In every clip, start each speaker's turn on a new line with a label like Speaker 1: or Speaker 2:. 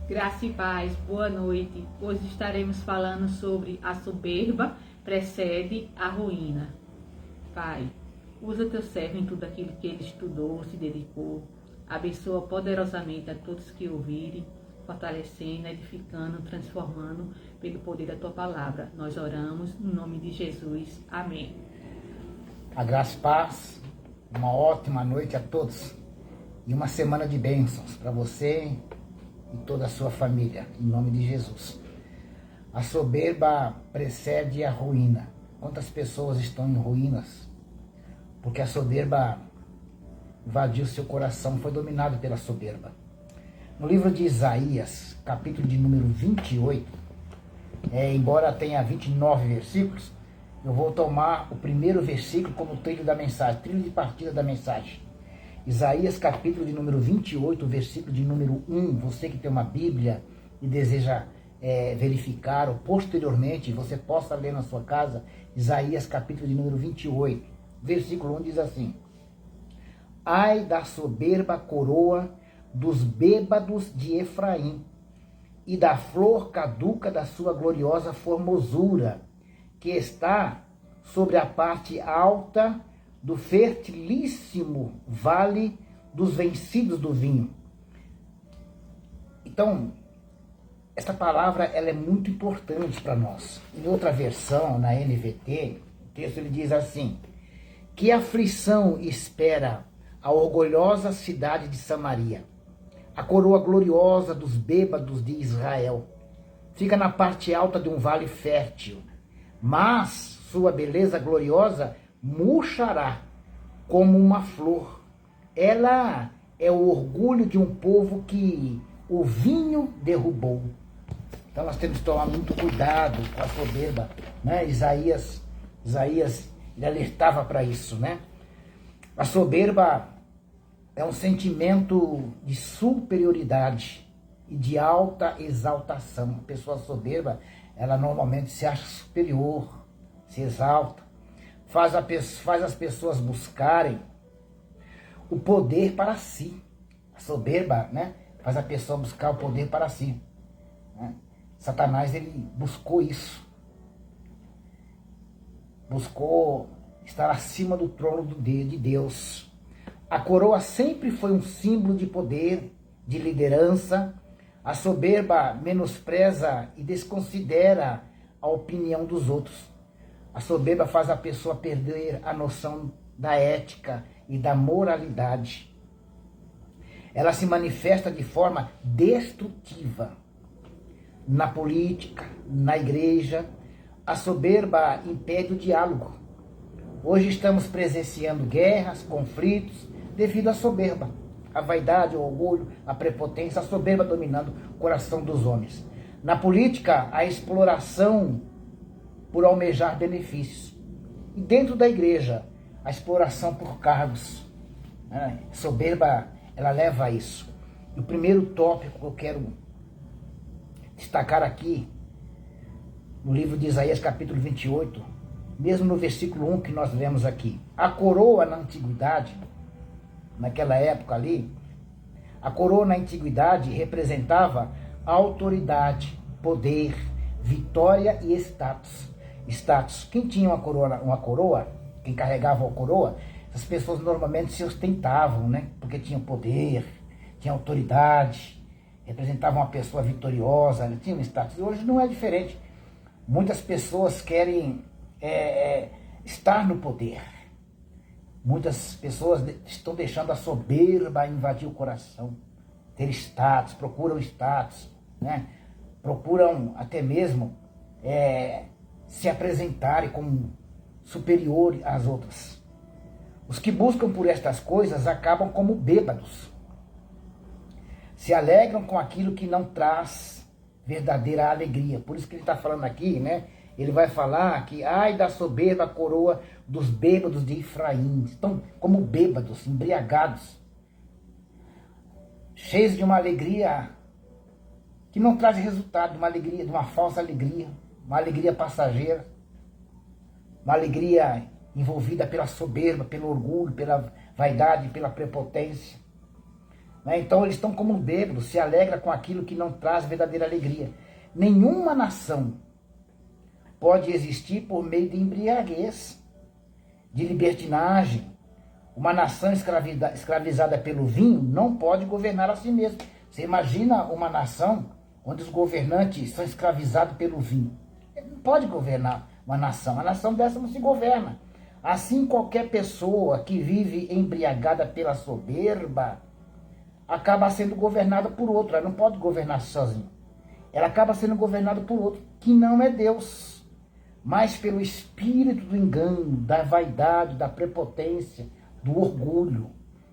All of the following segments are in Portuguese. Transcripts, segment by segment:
Speaker 1: Graça e paz, boa noite. Hoje estaremos falando sobre a soberba precede a ruína. Pai, usa teu servo em tudo aquilo que ele estudou, se dedicou. Abençoa poderosamente a todos que ouvirem, fortalecendo, edificando, transformando pelo poder da tua palavra. Nós oramos no nome de Jesus. Amém.
Speaker 2: A graça e paz, uma ótima noite a todos e uma semana de bênçãos para você e toda a sua família, em nome de Jesus. A soberba precede a ruína. Quantas pessoas estão em ruínas? Porque a soberba invadiu seu coração, foi dominado pela soberba. No livro de Isaías, capítulo de número 28, embora tenha 29 versículos, eu vou tomar o primeiro versículo como trilho da mensagem, trilho de partida da mensagem. Isaías, capítulo de número 28, versículo de número 1. Você que tem uma Bíblia e deseja verificar, ou posteriormente você possa ler na sua casa, Isaías, capítulo de número 28, versículo 1 diz assim: Ai da soberba coroa dos bêbados de Efraim, e da flor caduca da sua gloriosa formosura, que está sobre a parte alta do fertilíssimo vale dos vencidos do vinho. Então, essa palavra ela é muito importante para nós. Em outra versão, na NVT, o texto ele diz assim: que aflição espera a orgulhosa cidade de Samaria, a coroa gloriosa dos bêbados de Israel. Fica na parte alta de um vale fértil, mas sua beleza gloriosa murchará como uma flor. Ela é o orgulho de um povo que o vinho derrubou. Então nós temos que tomar muito cuidado com a soberba, né? Isaías ele alertava para isso, né? A soberba é um sentimento de superioridade e de alta exaltação. A pessoa soberba, ela normalmente se acha superior, se exalta, faz as pessoas buscarem o poder para si. A soberba, né, faz a pessoa buscar o poder para si, né? Satanás, ele buscou isso. Buscou estar acima do trono de Deus. A coroa sempre foi um símbolo de poder, de liderança. A soberba menospreza e desconsidera a opinião dos outros. A soberba faz a pessoa perder a noção da ética e da moralidade. Ela se manifesta de forma destrutiva na política, na igreja. A soberba impede o diálogo. Hoje estamos presenciando guerras, conflitos, devido à soberba. A vaidade, o orgulho, a prepotência, a soberba dominando o coração dos homens. Na política, a exploração por almejar benefícios. E dentro da igreja, a exploração por cargos. Soberba, ela leva a isso. E o primeiro tópico que eu quero destacar aqui, no livro de Isaías, capítulo 28, mesmo no versículo 1 que nós lemos aqui. A coroa na antiguidade, naquela época ali, a coroa na antiguidade representava autoridade, poder, vitória e status. Quem tinha uma coroa, quem carregava a coroa, as pessoas normalmente se ostentavam, né? Porque tinham poder, tinham autoridade, representavam uma pessoa vitoriosa, tinha um status. E hoje não é diferente. Muitas pessoas querem estar no poder. Muitas pessoas estão deixando a soberba invadir o coração, ter status, procuram status, né? Procuram até mesmo se apresentarem como superior às outras. Os que buscam por estas coisas acabam como bêbados. Se alegram com aquilo que não traz verdadeira alegria. Por isso que ele está falando aqui, né? Ele vai falar que, ai da soberba coroa dos bêbados de Efraim. Estão como bêbados, embriagados, cheios de uma alegria que não traz resultado, uma alegria, de uma falsa alegria, uma alegria passageira, uma alegria envolvida pela soberba, pelo orgulho, pela vaidade, pela prepotência. né? Então eles estão como um bêbado, se alegra com aquilo que não traz verdadeira alegria. Nenhuma nação pode existir por meio de embriaguez, de libertinagem. Uma nação escravizada pelo vinho não pode governar a si mesma. Você imagina uma nação onde os governantes são escravizados pelo vinho. Ele não pode governar uma nação dessa não se governa. Assim, qualquer pessoa que vive embriagada pela soberba acaba sendo governada por outro. Ela não pode governar sozinha. Ela acaba sendo governada por outro, que não é Deus, mas pelo espírito do engano, da vaidade, da prepotência, do orgulho.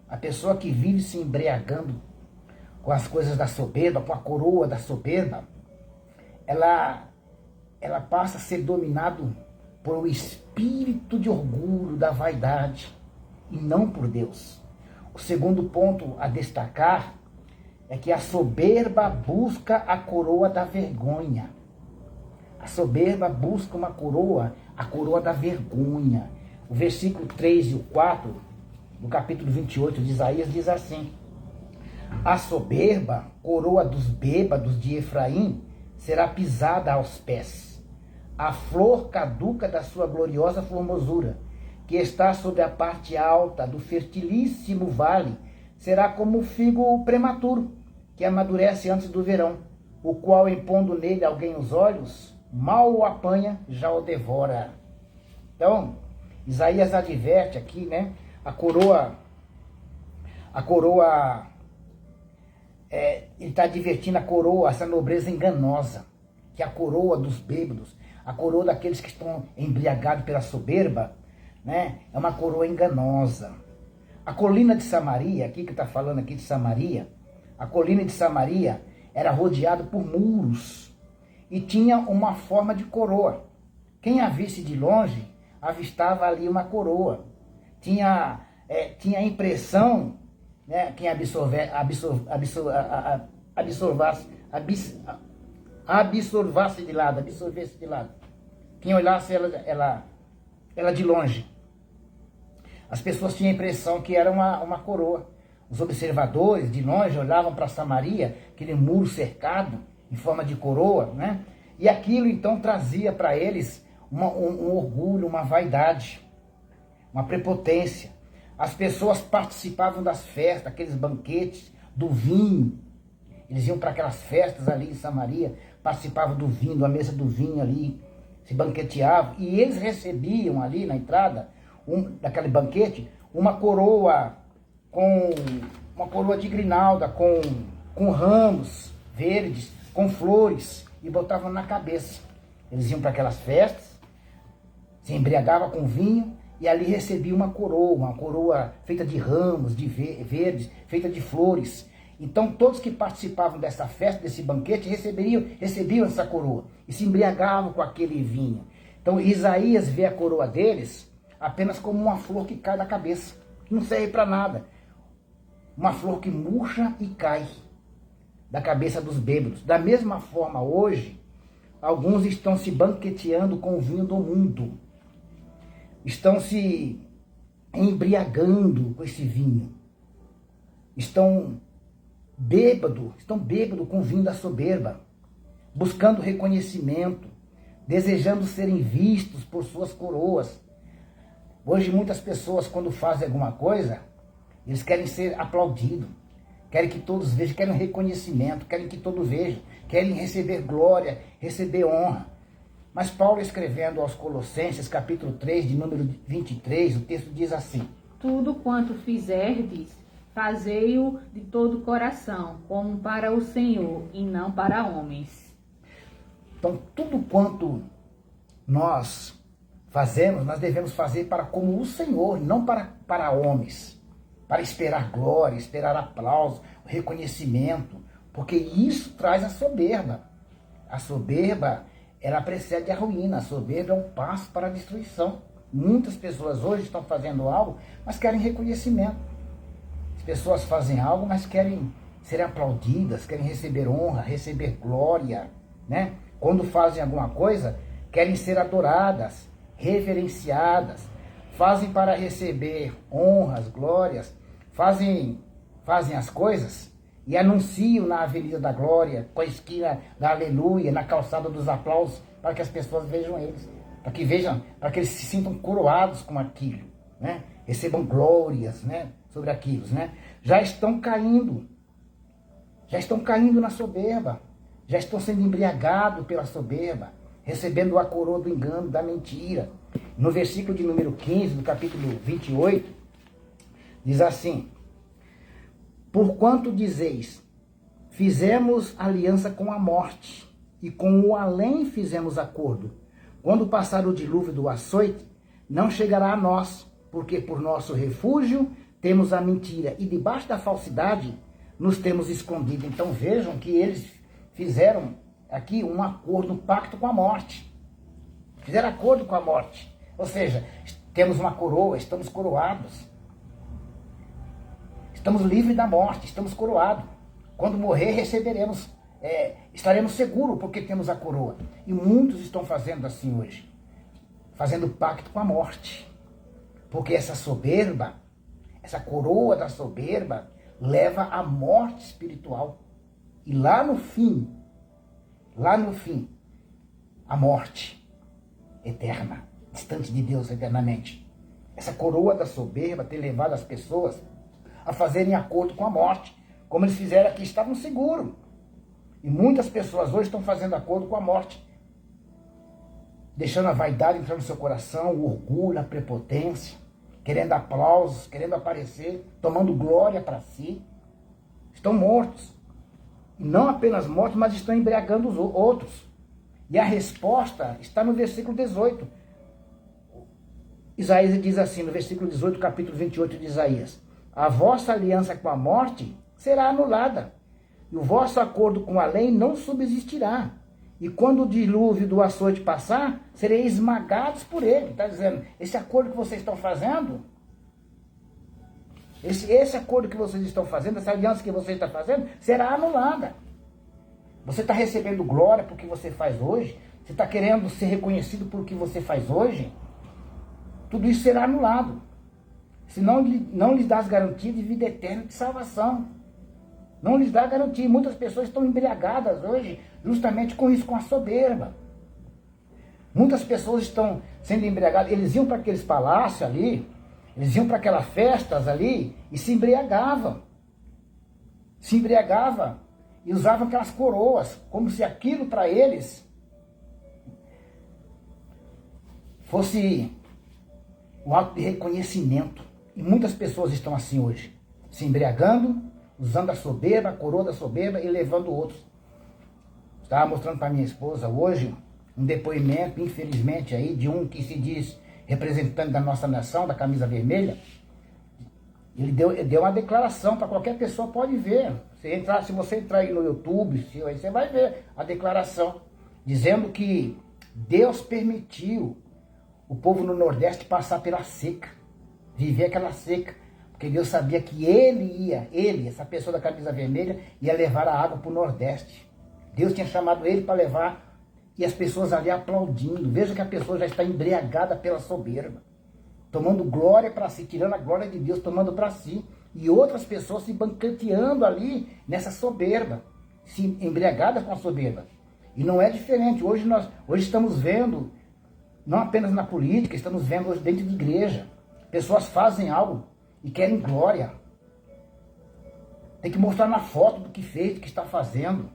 Speaker 2: A pessoa que vive se embriagando com as coisas da soberba, com a coroa da soberba, ela passa a ser dominado por um espírito de orgulho, da vaidade, e não por Deus. O segundo ponto a destacar é que a soberba busca a coroa da vergonha. A soberba busca uma coroa, a coroa da vergonha. O versículo 3 e o 4, do capítulo 28 de Isaías, diz assim: a soberba, coroa dos bêbados de Efraim, será pisada aos pés. A flor caduca da sua gloriosa formosura, que está sobre a parte alta do fertilíssimo vale, será como o figo prematuro, que amadurece antes do verão, o qual, impondo nele alguém os olhos, mal o apanha, já o devora. Então, Isaías adverte aqui, né? A coroa, ele está advertindo a coroa, essa nobreza enganosa, que é a coroa dos bêbados, a coroa daqueles que estão embriagados pela soberba, né? É uma coroa enganosa. A colina de Samaria, aqui que está falando aqui de Samaria, a colina de Samaria era rodeada por muros e tinha uma forma de coroa. Quem a visse de longe, avistava ali uma coroa. Tinha a impressão, né, quem absorvesse de lado. Quem olhasse ela de longe. As pessoas tinham a impressão que era uma coroa. Os observadores de longe olhavam para Samaria, aquele muro cercado em forma de coroa, né? E aquilo então trazia para eles um orgulho, uma vaidade, uma prepotência. As pessoas participavam das festas, aqueles banquetes, do vinho. Eles iam para aquelas festas ali em Samaria, participavam do vinho, da mesa do vinho ali, se banqueteavam. E eles recebiam ali na entrada daquele banquete uma coroa de grinalda, com ramos verdes, com flores, e botavam na cabeça. Eles iam para aquelas festas, se embriagavam com vinho, e ali recebia uma coroa feita de ramos, de verdes, feita de flores. Então todos que participavam dessa festa, desse banquete, recebiam essa coroa, e se embriagavam com aquele vinho. Então Isaías vê a coroa deles apenas como uma flor que cai da cabeça, que não serve para nada. Uma flor que murcha e cai da cabeça dos bêbados. Da mesma forma, hoje, alguns estão se banqueteando com o vinho do mundo. Estão se embriagando com esse vinho. Estão bêbados com o vinho da soberba, buscando reconhecimento, desejando serem vistos por suas coroas. Hoje muitas pessoas, quando fazem alguma coisa, eles querem ser aplaudidos, querem que todos vejam, querem reconhecimento, querem que todos vejam, querem receber glória, receber honra. Mas Paulo, escrevendo aos Colossenses, capítulo 3, de número 23, o texto diz assim:
Speaker 1: tudo quanto fizerdes, fazei-o de todo o coração, como para o Senhor, e não para homens.
Speaker 2: Então, tudo quanto nós fazemos, nós devemos fazer para como o Senhor, não para homens, para esperar glória, esperar aplauso, reconhecimento, porque isso traz a soberba. A soberba, ela precede a ruína, a soberba é um passo para a destruição. Muitas pessoas hoje estão fazendo algo, mas querem reconhecimento. As pessoas fazem algo, mas querem ser aplaudidas, querem receber honra, receber glória, né? Quando fazem alguma coisa, querem ser adoradas, reverenciadas, fazem para receber honras, glórias, fazem fazem as coisas e anunciam na Avenida da Glória, com a esquina da Aleluia, na calçada dos aplausos, para que as pessoas vejam eles, para que eles se sintam coroados com aquilo, né? Recebam glórias, né? Sobre aquilo, né? Já estão caindo na soberba, já estão sendo embriagados pela soberba, recebendo a coroa do engano, da mentira. No versículo de número 15, do capítulo 28, diz assim: porquanto dizeis, fizemos aliança com a morte, e com o além fizemos acordo. Quando passar o dilúvio do açoite, não chegará a nós, porque por nosso refúgio temos a mentira, e debaixo da falsidade nos temos escondido. Então vejam que eles fizeram aqui um acordo, um pacto com a morte. Fizeram acordo com a morte. Ou seja, temos uma coroa, estamos coroados. Estamos livres da morte, estamos coroados. Quando morrer, receberemos, estaremos seguros porque temos a coroa. E muitos estão fazendo assim hoje. Fazendo pacto com a morte. Porque essa soberba, essa coroa da soberba, leva à morte espiritual. E lá no fim, a morte eterna, distante de Deus eternamente. Essa coroa da soberba tem levado as pessoas a fazerem acordo com a morte, como eles fizeram aqui, estavam seguros. E muitas pessoas hoje estão fazendo acordo com a morte, deixando a vaidade entrar no seu coração, o orgulho, a prepotência, querendo aplausos, querendo aparecer, tomando glória para si. Estão mortos. E não apenas mortos, mas estão embriagando os outros. E a resposta está no versículo 18. Isaías diz assim, no versículo 18, capítulo 28 de Isaías: a vossa aliança com a morte será anulada, e o vosso acordo com a lei não subsistirá. E quando o dilúvio do açoite passar, sereis esmagados por ele. Está dizendo, esse acordo que vocês estão fazendo, esse acordo que vocês estão fazendo, essa aliança que você está fazendo, será anulada. Você está recebendo glória por que você faz hoje, você está querendo ser reconhecido por que você faz hoje, tudo isso será anulado. Senão não lhes dá as garantias de vida eterna, de salvação. Não lhes dá garantia. Muitas pessoas estão embriagadas hoje, justamente com isso, com a soberba. Muitas pessoas estão sendo embriagadas. Eles iam para aqueles palácios ali, eles iam para aquelas festas ali e se embriagavam. Se embriagavam e usavam aquelas coroas, como se aquilo para eles fosse um ato de reconhecimento. E muitas pessoas estão assim hoje, se embriagando, usando a soberba, a coroa da soberba e levando outros. Estava mostrando para minha esposa hoje um depoimento, infelizmente, aí, de um que se diz representante da nossa nação, da camisa vermelha. Ele deu uma declaração para qualquer pessoa, pode ver. Se você entrar aí no YouTube, aí você vai ver a declaração, dizendo que Deus permitiu o povo no Nordeste passar pela seca, viver aquela seca, porque Deus sabia que ele, essa pessoa da camisa vermelha, ia levar a água para o Nordeste. Deus tinha chamado ele para levar, e as pessoas ali aplaudindo. Veja que a pessoa já está embriagada pela soberba, tomando glória para si, tirando a glória de Deus, tomando para si, e outras pessoas se banqueteando ali nessa soberba, se embriagadas com a soberba. E não é diferente. Hoje estamos vendo, não apenas na política, estamos vendo hoje dentro de igreja, pessoas fazem algo e querem glória. Tem que mostrar na foto do que fez, do que está fazendo.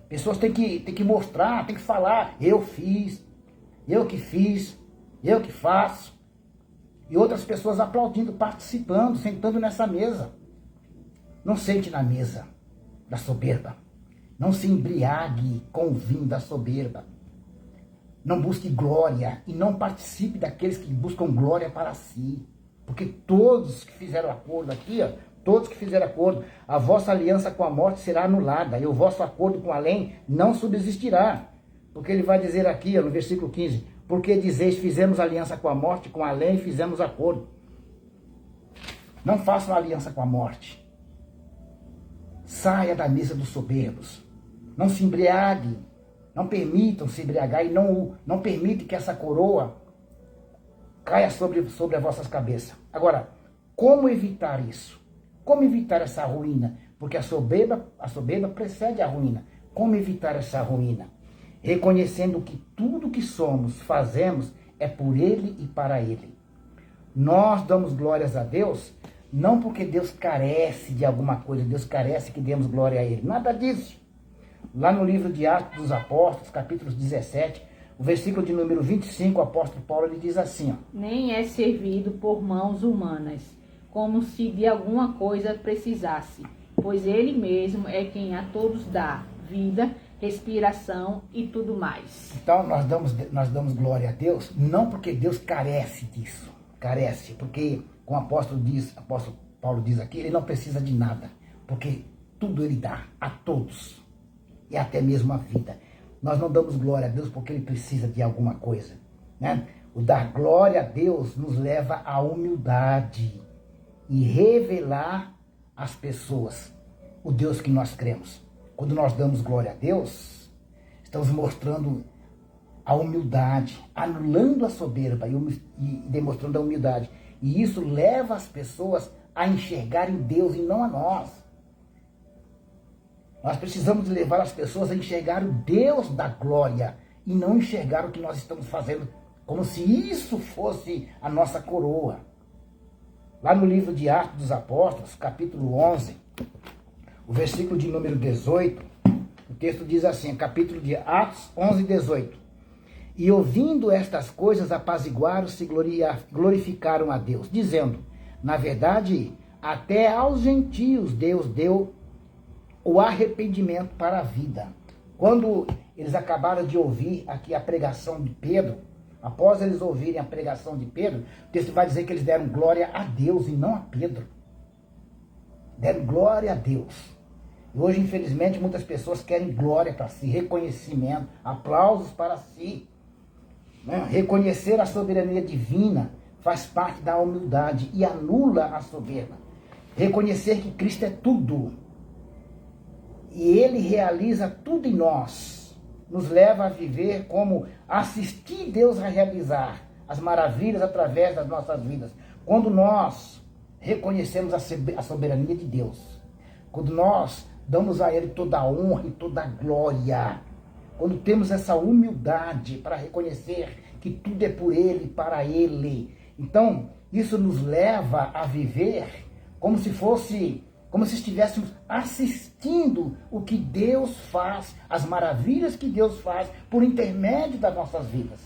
Speaker 2: Pessoas têm que mostrar, têm que falar, eu fiz, eu que fiz, eu que faço. E outras pessoas aplaudindo, participando, sentando nessa mesa. Não sente na mesa da soberba. Não se embriague com o vinho da soberba. Não busque glória e não participe daqueles que buscam glória para si. Porque todos que fizeram acordo aqui, ó, todos que fizeram acordo, a vossa aliança com a morte será anulada e o vosso acordo com além não subsistirá. Porque ele vai dizer aqui, ó, no versículo 15, porque dizeis, fizemos aliança com a morte, com além e fizemos acordo. Não façam aliança com a morte. Saia da mesa dos soberbos. Não se embriague. Não permitam se embriagar e não permitam que essa coroa caia sobre as vossas cabeças. Agora, como evitar isso? Como evitar essa ruína? Porque a soberba precede a ruína. Como evitar essa ruína? Reconhecendo que tudo que somos, fazemos, é por Ele e para Ele. Nós damos glórias a Deus, não porque Deus carece de alguma coisa, Deus carece que demos glória a Ele. Nada disso. Lá no livro de Atos dos Apóstolos, capítulo 17, o versículo de número 25, o apóstolo Paulo ele diz assim, ó,
Speaker 1: nem é servido por mãos humanas, como se de alguma coisa precisasse, pois Ele mesmo é quem a todos dá vida, respiração e tudo mais.
Speaker 2: Então nós damos glória a Deus, não porque Deus carece disso, carece, porque como o apóstolo Paulo diz aqui, ele não precisa de nada, porque tudo ele dá a todos, e até mesmo a vida. Nós não damos glória a Deus porque ele precisa de alguma coisa, né? O dar glória a Deus nos leva à humildade e revelar às pessoas o Deus que nós cremos. Quando nós damos glória a Deus, estamos mostrando a humildade, anulando a soberba e demonstrando a humildade. E isso leva as pessoas a enxergarem Deus e não a nós. Nós precisamos levar as pessoas a enxergar o Deus da glória e não enxergar o que nós estamos fazendo como se isso fosse a nossa coroa. Lá no livro de Atos dos Apóstolos, capítulo 11, o versículo de número 18, o texto diz assim, capítulo de Atos 11, 18. E ouvindo estas coisas, apaziguaram-se e glorificaram a Deus, dizendo, na verdade, até aos gentios Deus deu o arrependimento para a vida. Quando eles acabaram de ouvir aqui a pregação de Pedro, após eles ouvirem a pregação de Pedro, o texto vai dizer que eles deram glória a Deus e não a Pedro. Deram glória a Deus. E hoje, infelizmente, muitas pessoas querem glória para si, reconhecimento, aplausos para si. Né? Reconhecer a soberania divina faz parte da humildade e anula a soberba. Reconhecer que Cristo é tudo. E Ele realiza tudo em nós. Nos leva a viver como assistir Deus a realizar as maravilhas através das nossas vidas. Quando nós reconhecemos a soberania de Deus. Quando nós damos a Ele toda a honra e toda a glória. Quando temos essa humildade para reconhecer que tudo é por Ele e para Ele. Então, isso nos leva a viver como se estivéssemos assistindo o que Deus faz, as maravilhas que Deus faz por intermédio das nossas vidas.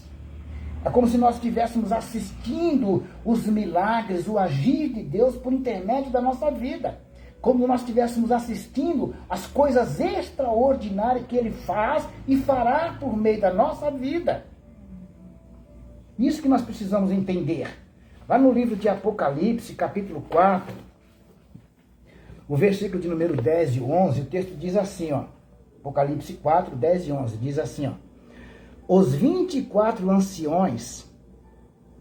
Speaker 2: É como se nós estivéssemos assistindo os milagres, o agir de Deus por intermédio da nossa vida. Como nós estivéssemos assistindo as coisas extraordinárias que Ele faz e fará por meio da nossa vida. Isso que nós precisamos entender. Lá no livro de Apocalipse, capítulo 4, o versículo de número 10 e 11, o texto diz assim, ó, Apocalipse 4, 10 e 11, diz assim, ó, os 24 anciões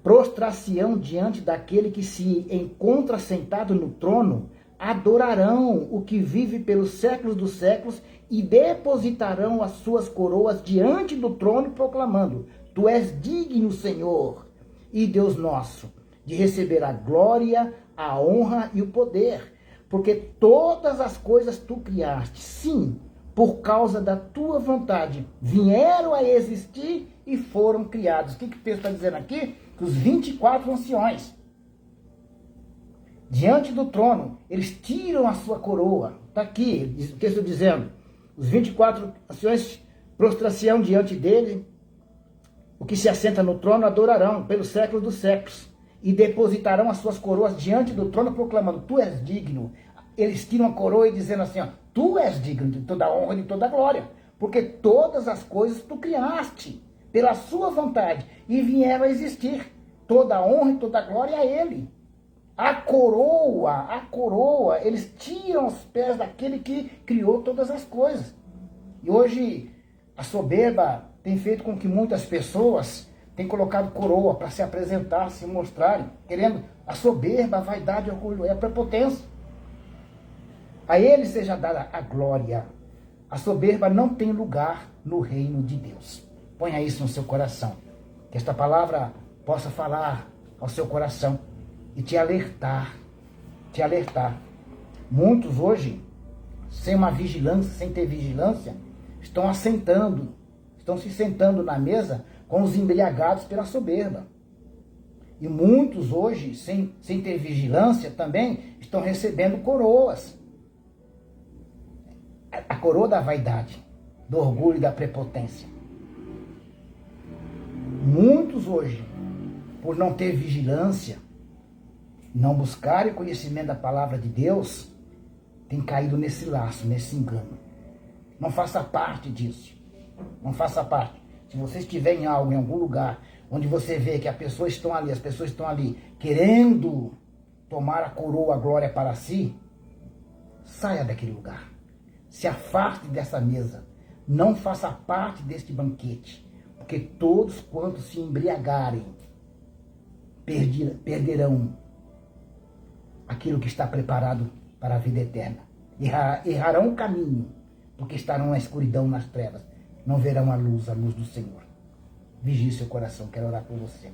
Speaker 2: prostrar-se-ão diante daquele que se encontra sentado no trono, adorarão o que vive pelos séculos dos séculos e depositarão as suas coroas diante do trono, proclamando, tu és digno, Senhor e Deus nosso, de receber a glória, a honra e o poder, porque todas as coisas tu criaste, sim, por causa da tua vontade, vieram a existir e foram criados. O que o texto está dizendo aqui? Que os 24 anciões, diante do trono, eles tiram a sua coroa. Está aqui, o texto dizendo, os 24 anciões prostrar-se-ão diante dele, o que se assenta no trono adorarão pelos séculos dos séculos, e depositarão as suas coroas diante do trono, proclamando, tu és digno. Eles tiram a coroa e dizendo assim, ó, tu és digno de toda a honra e de toda a glória, porque todas as coisas tu criaste, pela sua vontade, e vieram a existir. Toda a honra e toda a glória a Ele. A coroa, eles tiram os pés daquele que criou todas as coisas. E hoje, a soberba tem feito com que muitas pessoas tenham colocado coroa para se apresentar, se mostrarem, querendo a soberba, a vaidade, o orgulho, a prepotência. A Ele seja dada a glória. A soberba não tem lugar no reino de Deus. Ponha isso no seu coração. Que esta palavra possa falar ao seu coração e te alertar Muitos hoje, sem uma vigilância, sem ter vigilância, estão se sentando na mesa com os embriagados pela soberba. E muitos hoje, sem ter vigilância também, estão recebendo coroas. A coroa da vaidade, do orgulho e da prepotência. Muitos hoje, por não ter vigilância, não buscarem conhecimento da palavra de Deus, têm caído nesse laço, nesse engano. Não faça parte disso. Não faça parte. Se você estiver em algo, em algum lugar, onde você vê que as pessoas estão ali querendo tomar a coroa, a glória para si, saia daquele lugar. Se afaste dessa mesa. Não faça parte deste banquete. Porque todos quantos se embriagarem perderão aquilo que está preparado para a vida eterna. Errarão o caminho, porque estarão na escuridão, nas trevas. Não verão a luz do Senhor. Vigie seu coração, quero orar por você.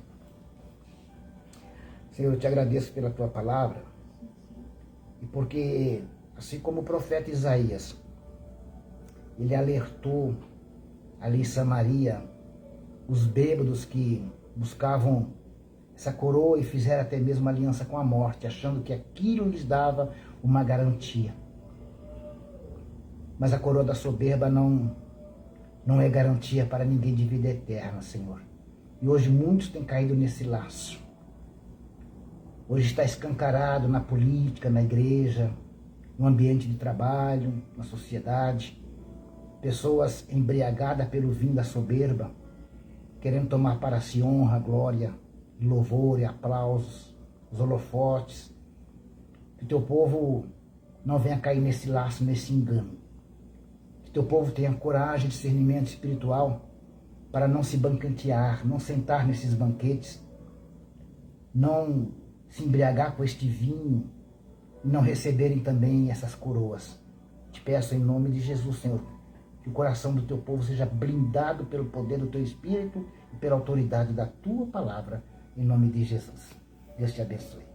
Speaker 2: Senhor, eu te agradeço pela tua palavra, e porque, assim como o profeta Isaías, ele alertou ali em Samaria, os bêbados que buscavam essa coroa e fizeram até mesmo aliança com a morte, achando que aquilo lhes dava uma garantia. Mas a coroa da soberba não é garantia para ninguém de vida eterna, Senhor. E hoje muitos têm caído nesse laço. Hoje está escancarado na política, na igreja, no ambiente de trabalho, na sociedade. Pessoas embriagadas pelo vinho da soberba, querendo tomar para si honra, glória, louvor e aplausos, os holofotes. Que o teu povo não venha cair nesse laço, nesse engano. Que teu povo tenha coragem e discernimento espiritual para não se banquetear, não sentar nesses banquetes, não se embriagar com este vinho e não receberem também essas coroas. Te peço em nome de Jesus, Senhor, que o coração do teu povo seja blindado pelo poder do teu Espírito e pela autoridade da tua palavra, em nome de Jesus. Deus te abençoe.